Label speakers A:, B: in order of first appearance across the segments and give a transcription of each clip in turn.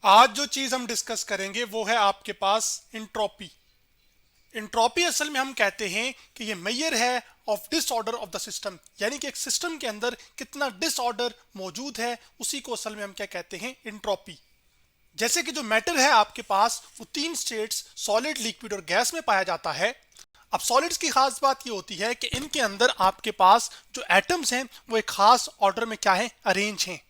A: आज जो चीज हम डिस्कस करेंगे वो है आपके पास इंट्रोपी। इंट्रोपी असल में हम कहते हैं कि ये मेजर है of disorder of the system, यानी कि एक सिस्टम के अंदर कितना डिसऑर्डर मौजूद है उसी को असल में हम क्या कहते हैं, इंट्रोपी। जैसे कि जो मैटर है आपके पास वो तीन स्टेट्स सॉलिड, लिक्विड और गैस में पाया जाता है। अब सॉलिड्स की खास बात ये होती है कि इनके अंदर आपके पास जो एटम्स हैं वो एक खास ऑर्डर में क्या है, अरेंज हैं।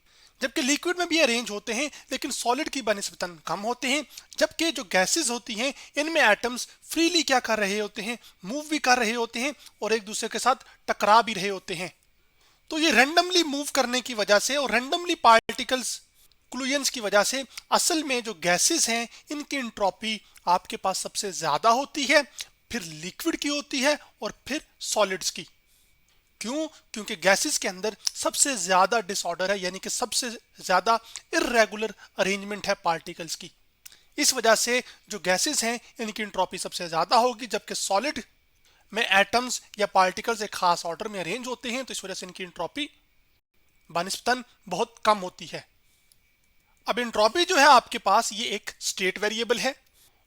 A: जबकि लिक्विड में भी अरेंज होते हैं लेकिन सॉलिड की बनिस्बतन कम होते हैं। जबकि जो गैसेस होती हैं इनमें एटम्स फ्रीली क्या कर रहे होते हैं, मूव भी कर रहे होते हैं और एक दूसरे के साथ टकरा भी रहे होते हैं। तो ये रैंडमली मूव करने की वजह से और रैंडमली पार्टिकल्स क्लूजन्स की वजह से असल में जो गैसेस हैं इनकी इंट्रोपी आपके पास सबसे ज्यादा होती है, फिर लिक्विड की होती है और फिर सॉलिड्स की। क्यों? क्योंकि गैसेस के अंदर सबसे ज्यादा डिसऑर्डर है, यानी कि सबसे ज्यादा इर्रेगुलर अरेंजमेंट है पार्टिकल्स की। इस वजह से जो गैसेस हैं इनकी इंट्रोपी सबसे ज्यादा होगी, जबकि सॉलिड में एटम्स या पार्टिकल्स एक खास ऑर्डर में अरेंज होते हैं, तो इस वजह से इनकी इंट्रोपी बनिस्बतन बहुत कम होती है। अब इंट्रोपी जो है आपके पास ये एक स्टेट वेरिएबल है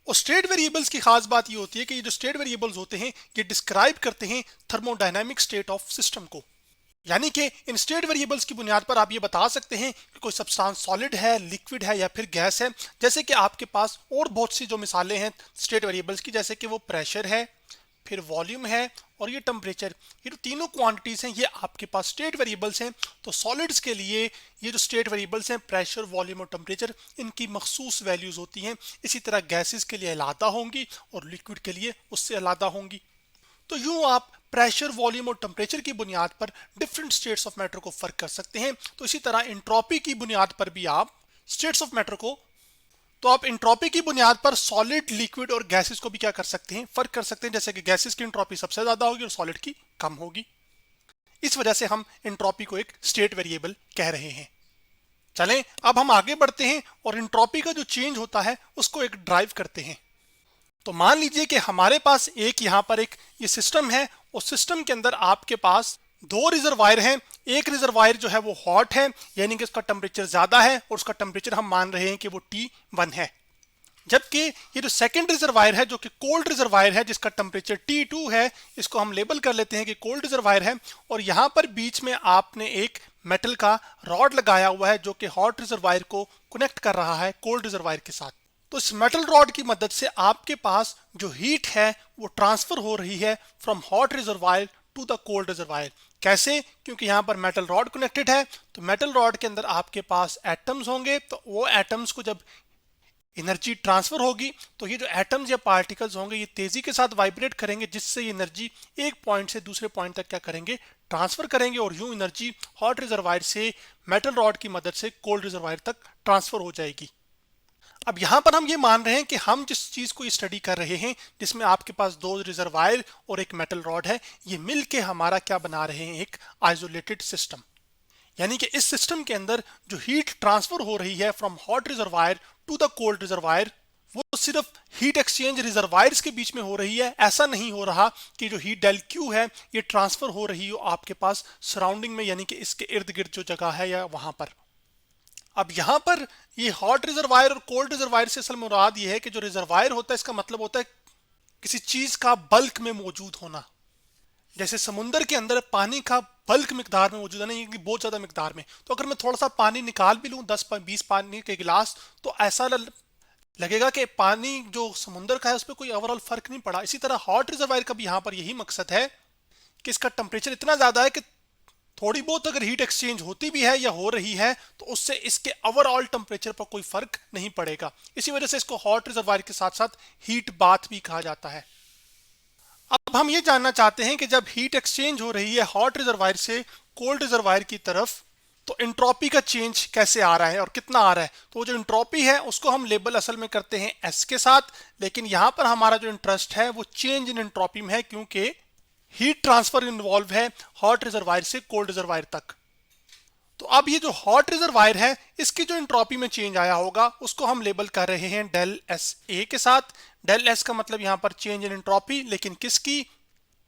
A: और स्टेट वेरिएबल्स की खास बात ये होती है कि ये जो स्टेट वेरिएबल्स होते हैं ये डिस्क्राइब करते हैं थर्मोडायनामिक स्टेट ऑफ सिस्टम को। यानी कि इन स्टेट वेरिएबल्स की बुनियाद पर आप ये बता सकते हैं कि कोई सब्सटेंस सॉलिड है, लिक्विड है या फिर गैस है। जैसे कि आपके पास और बहुत सी जो मिसालें हैं स्टेट वेरिएबल्स की, जैसे कि वो प्रेशर है, फिर वॉल्यूम है और ये टेम्परेचर। ये जो तीनों क्वांटिटीज हैं ये आपके पास स्टेट वेरिएबल्स हैं। तो सॉलिड्स के लिए ये जो स्टेट वेरिएबल्स हैं प्रेशर, वॉल्यूम और टेम्परेचर, इनकी मखसूस वैल्यूज होती हैं। इसी तरह गैसेस के लिए अलग होंगी और लिक्विड के लिए उससे अलग होंगी। तो यूं आप प्रेशर, वॉल्यूम और टेम्परेचर की बुनियाद पर डिफरेंट स्टेट्स ऑफ मैटर को फर्क कर सकते हैं। तो इसी तरह इंट्रोपी की बुनियाद पर भी आप स्टेट्स ऑफ मैटर को, तो आप इंट्रोपी की बुनियाद पर सॉलिड, लिक्विड और गैसेस को भी क्या कर सकते हैं, फर्क कर सकते हैं। जैसे कि गैसेस की इंट्रोपी सबसे ज्यादा होगी और सॉलिड की कम होगी। इस वजह से हम इंट्रोपी को एक स्टेट वेरिएबल कह रहे हैं। चलें अब हम आगे बढ़ते हैं और इंट्रोपी का जो चेंज होता है उसको एक ड्राइव करते हैं। तो मान लीजिए कि हमारे पास एक यहाँ पर एक ये सिस्टम है और सिस्टम के अंदर आपके पास दो रिजर्वायर हैं। एक रिजर्वायर जो है वो हॉट है, यानी कि उसका टेम्परेचर ज्यादा है और उसका टेम्परेचर हम मान रहे हैं कि वो T1 है। जबकि ये जो सेकंड रिजर्वायर है जो कि कोल्ड रिजर्वायर है जिसका टेम्परेचर T2 है, इसको हम लेबल कर लेते हैं कि कोल्ड रिजर्वायर है। और यहाँ पर बीच में आपने एक मेटल का रॉड लगाया हुआ है जो कि हॉट रिजर्वायर को कनेक्ट कर रहा है कोल्ड रिजर्वायर के साथ। तो इस मेटल रॉड की मदद से आपके पास जो हीट है वो ट्रांसफर हो रही है from hot reservoir to the cold reservoir. कैसे? क्योंकि यहाँ पर मेटल रॉड कनेक्टेड है, तो मेटल रॉड के अंदर आपके पास एटम्स होंगे। तो वो एटम्स को जब एनर्जी ट्रांसफर होगी तो ये जो एटम्स या पार्टिकल्स होंगे ये तेजी के साथ वाइब्रेट करेंगे, जिससे ये एनर्जी एक पॉइंट से दूसरे पॉइंट तक क्या करेंगे, ट्रांसफर करेंगे। और यूं एनर्जी हॉट रिजर्वायर से मेटल रॉड की मदद से कोल्ड रिजर्वायर तक ट्रांसफर हो जाएगी। अब यहां पर हम ये मान रहे हैं कि हम जिस चीज को स्टडी कर रहे हैं जिसमें आपके पास दो रिजर्वायर और एक मेटल रॉड है, ये मिलके हमारा क्या बना रहे हैं, एक आइसोलेटेड सिस्टम। यानी कि इस सिस्टम के अंदर जो हीट ट्रांसफर हो रही है from hot reservoir to the cold reservoir वो सिर्फ हीट एक्सचेंज रिजर्वायर्स के बीच में हो रही है। ऐसा नहीं हो रहा कि जो हीट डेल क्यू है ये ट्रांसफर हो रही हो आपके पास सराउंडिंग में, यानी कि इसके इर्द गिर्द जो जगह है या वहां पर। अब यहां पर ये हॉट रिजर्वायर और कोल्ड रिजर्वायर से असल मुराद ये है कि जो रिजर्वायर होता है इसका मतलब होता है किसी चीज का बल्क में मौजूद होना। जैसे समुंदर के अंदर पानी का बल्क मिकदार में मौजूद है, नहीं कि बहुत ज्यादा मिकदार में। तो अगर मैं थोड़ा सा पानी निकाल भी लूं 10-20 पानी के गिलास, तो ऐसा लगेगा कि पानी जो समुंदर का है उस पर कोई ओवरऑल फर्क नहीं पड़ा। इसी तरह हॉट रिजर्वायर का भी यहाँ पर यही मकसद है कि इसका टेम्परेचर इतना ज्यादा है कि थोड़ी बहुत अगर हीट एक्सचेंज होती भी है या हो रही है तो उससे इसके ओवरऑल टेम्परेचर पर कोई फर्क नहीं पड़ेगा। इसी वजह से इसको हॉट रिजर्वायर के साथ साथ हीट बाथ भी कहा जाता है। अब हम ये जानना चाहते हैं कि जब हीट एक्सचेंज हो रही है हॉट रिजर्वायर से कोल्ड रिजर्वायर की तरफ तो इंट्रोपी का चेंज कैसे आ रहा है और कितना आ रहा है। तो वो जो इंट्रोपी है उसको हम लेबल असल में करते हैं एस के साथ, लेकिन यहां पर हमारा जो इंटरेस्ट है वो चेंज इन इंट्रोपी में है क्योंकि हीट ट्रांसफर इन्वॉल्व है हॉट रिजर्वायर से कोल्ड रिजर्वायर तक। तो अब ये जो हॉट रिजर्वायर है इसकी जो इंट्रोपी में चेंज आया होगा उसको हम लेबल कर रहे हैं डेल एस ए के साथ। डेल एस का मतलब यहां पर चेंज इन इंट्रोपी, लेकिन किसकी,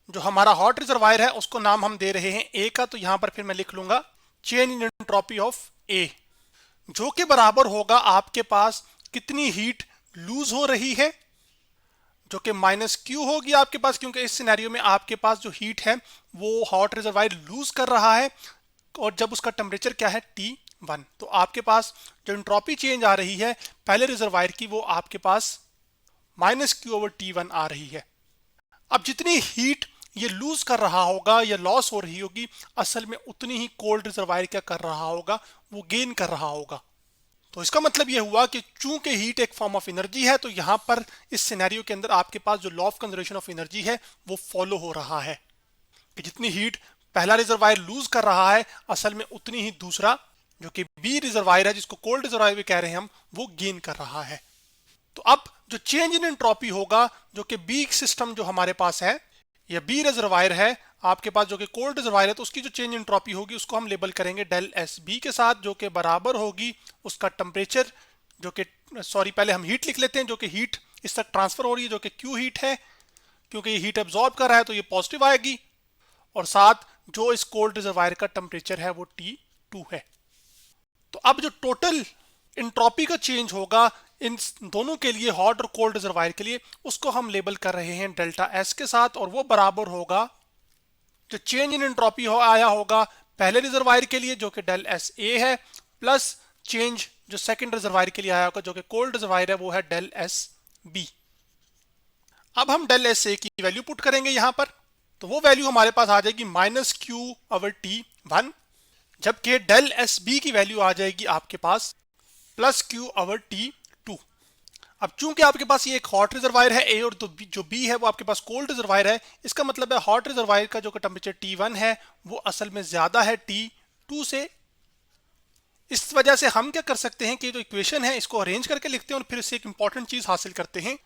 A: जो हमारा हॉट रिजर्वायर है उसको नाम हम दे रहे हैं ए का। तो यहां पर फिर मैं लिख लूंगा चेंज इन इंट्रोपी ऑफ ए। जो कि बराबर होगा आपके पास कितनी हीट लूज हो रही है, जो कि माइनस क्यू होगी आपके पास, क्योंकि इस सिनेरियो में आपके पास जो हीट है वो हॉट रिजर्वायर लूज कर रहा है और जब उसका टेम्परेचर क्या है T1, तो आपके पास जो एंट्रोपी चेंज आ रही है पहले रिजर्वायर की वो आपके पास माइनस क्यू ओवर T1 आ रही है। अब जितनी हीट ये लूज कर रहा होगा या लॉस हो रही होगी, असल में उतनी ही कोल्ड रिजर्वायर क्या कर रहा होगा, वो गेन कर रहा होगा। तो इसका मतलब यह हुआ कि चूंकि हीट एक फॉर्म ऑफ एनर्जी है, तो यहां पर इस सिनेरियो के अंदर आपके पास जो law of conservation of energy है वो फॉलो हो रहा है कि जितनी हीट पहला रिजर्वायर लूज कर रहा है, असल में उतनी ही दूसरा जो कि बी रिजर्वायर है, जिसको कोल्ड रिजर्वायर भी कह रहे हैं हम, वो गेन कर रहा है। तो अब जो चेंज इन एंट्रोपी होगा, जो कि बी सिस्टम जो हमारे पास है या बी रिजर्वायर है आपके पास, जो कि कोल्ड रिजर्वायर है, तो उसकी जो चेंज एंट्रोपी होगी उसको हम लेबल करेंगे डेल एस बी के साथ, जो कि बराबर होगी उसका टेम्परेचर, जो कि पहले हम हीट लिख लेते हैं, जो कि हीट इस तक ट्रांसफर हो रही है, जो कि क्यू हीट है, क्योंकि ये हीट एब्जॉर्ब कर रहा है तो ये पॉजिटिव आएगी, और साथ जो इस कोल्ड रिजर्वायर का टेम्परेचर है वो T2 है। तो अब जो टोटल एंट्रोपी का चेंज होगा इन दोनों के लिए, हॉट और कोल्ड रिजर्वायर के लिए, उसको हम लेबल कर रहे हैं डेल्टा एस के साथ, और वो बराबर होगा जो चेंज इन एंट्रोपी आया होगा पहले रिजर्वायर के लिए जो कि डेल एस ए है, प्लस चेंज जो सेकंड रिजर्वायर के लिए आया होगा जो कि कोल्ड रिजर्वायर है वो है डेल एस बी। अब हम डेल एस ए की वैल्यू पुट करेंगे यहां पर, तो वो वैल्यू हमारे पास आ जाएगी माइनस क्यू ओवर T1, जबकि डेल एस बी की वैल्यू आ जाएगी आपके पास प्लस क्यू ओवर T2। अब चूंकि आपके पास ये एक हॉट रिजर्वायर है ए, और जो बी है वो आपके पास कोल्ड रिजर्वायर है, इसका मतलब है हॉट रिजर्वायर का जो टेम्परेचर T1 है वो असल में ज्यादा है T2 से। इस वजह से हम क्या कर सकते हैं कि जो इक्वेशन है इसको अरेंज करके लिखते हैं और फिर इससे एक इंपॉर्टेंट चीज हासिल करते हैं।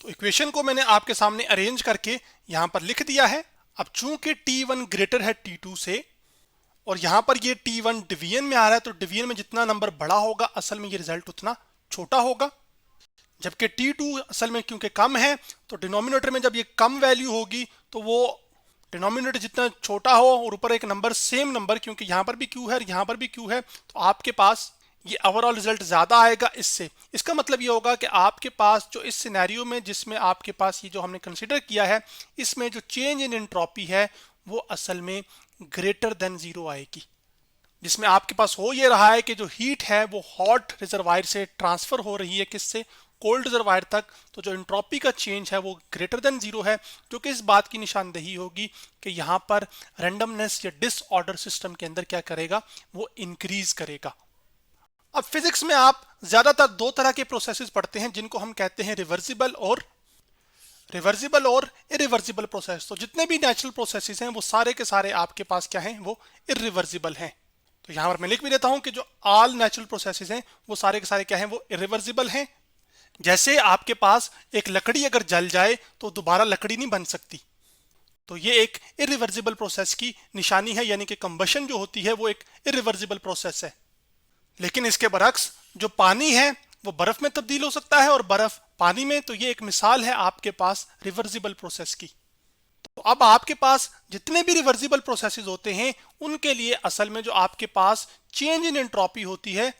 A: तो इक्वेशन को मैंने आपके सामने अरेंज करके यहां पर लिख दिया है। अब चूंकि T1 ग्रेटर है T2 से, और यहां पर ये T1 डिवीजन में आ रहा है, तो डिवीजन में जितना नंबर बड़ा होगा असल में ये रिजल्ट उतना छोटा होगा, जबकि T2 असल में क्योंकि कम है, तो डिनोमिनेटर में जब ये कम वैल्यू होगी तो वो डिनोमिनेटर जितना छोटा हो और ऊपर एक नंबर सेम नंबर, क्योंकि यहां पर भी क्यू है और यहां पर भी क्यू है, तो आपके पास ये ओवरऑल रिजल्ट ज्यादा आएगा इससे। इसका मतलब ये होगा कि आपके पास जो इस सिनेरियो में जिसमें आपके पास ये जो हमने कंसीडर किया है, इसमें जो चेंज इन एंट्रोपी है वो असल में ग्रेटर देन जीरो आएगी, जिसमें आपके पास हो ये रहा है कि जो हीट है वो हॉट रिजर्वायर से ट्रांसफर हो रही है किससे, कोल्ड रिजर्वायर तक, तो जो एंट्रोपी का चेंज है वो ग्रेटर देन जीरो है, जो कि इस बात की निशानदेही होगी कि यहाँ पर रैंडमनेस या डिसऑर्डर सिस्टम के अंदर क्या करेगा, वो इंक्रीज करेगा। अब फिजिक्स में आप ज्यादातर दो तरह के प्रोसेसेस पढ़ते हैं जिनको हम कहते हैं रिवर्सिबल और इरिवर्सिबल प्रोसेस। तो जितने भी नेचुरल प्रोसेसेस हैं वो सारे के सारे आपके पास क्या हैं, वो इरिवर्सिबल हैं। तो यहां पर मैं लिख भी देता हूं कि जो ऑल नेचुरल प्रोसेसेस हैं वो सारे के सारे क्या हैं, वो इरिवर्सिबल हैं। जैसे आपके पास एक लकड़ी अगर जल जाए तो दोबारा लकड़ी नहीं बन सकती, तो ये एक इरिवर्सिबल प्रोसेस की निशानी है, यानी कि कंबशन जो होती है वो एक इरिवर्सिबल प्रोसेस है। लेकिन इसके बरक्स जो पानी है वो बर्फ में तब्दील हो सकता है और बर्फ पानी में, तो ये एक मिसाल है आपके पास रिवर्सिबल प्रोसेस की। तो अब आपके पास जितने भी रिवर्सिबल प्रोसेसेस होते हैं उनके लिए असल में जो आपके पास चेंज इन एंट्रोपी होती है,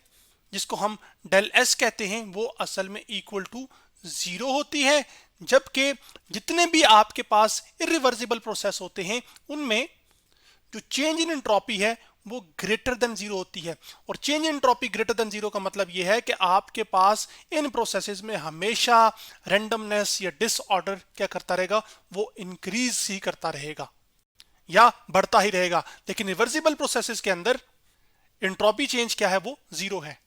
A: जिसको हम डेल एस कहते हैं, वो असल में इक्वल टू जीरो होती है, जबकि जितने भी आपके पास इरिवर्सिबल प्रोसेस होते हैं उनमें जो चेंज इन एंट्रोपी है वो ग्रेटर देन जीरो होती है। और change in entropy greater than zero का मतलब ये है कि आपके पास इन प्रोसेसेस में हमेशा रैंडमनेस या डिसऑर्डर क्या करता रहेगा, वो इंक्रीज ही करता रहेगा या बढ़ता ही रहेगा। लेकिन रिवर्सिबल प्रोसेसेस के अंदर एंट्रोपी चेंज क्या है, वो जीरो है,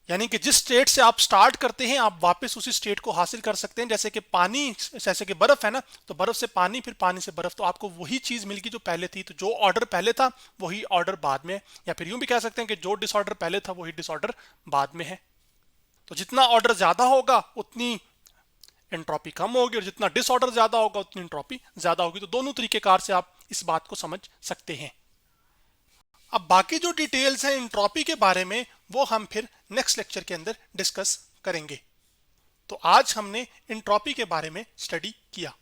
A: यानी कि जिस स्टेट से आप स्टार्ट करते हैं आप वापस उसी स्टेट को हासिल कर सकते हैं। जैसे कि पानी, जैसे कि बर्फ है ना, तो बर्फ से पानी, फिर पानी से बर्फ, तो आपको वही चीज मिलगी जो पहले थी। तो जो ऑर्डर पहले था वही ऑर्डर बाद में, या फिर यूं भी कह सकते हैं कि जो डिसऑर्डर पहले था वही डिसऑर्डर बाद में है। तो जितना ऑर्डर ज्यादा होगा उतनी एंट्रोपी कम होगी, और जितना डिसऑर्डर ज्यादा होगा उतनी एंट्रोपी ज्यादा होगी। तो दोनों तरीकेकार से आप इस बात को समझ सकते हैं। अब बाकी जो डिटेल्स हैं एंट्रोपी के बारे में वो हम फिर नेक्स्ट लेक्चर के अंदर डिस्कस करेंगे। तो आज हमने एंट्रोपी के बारे में स्टडी किया।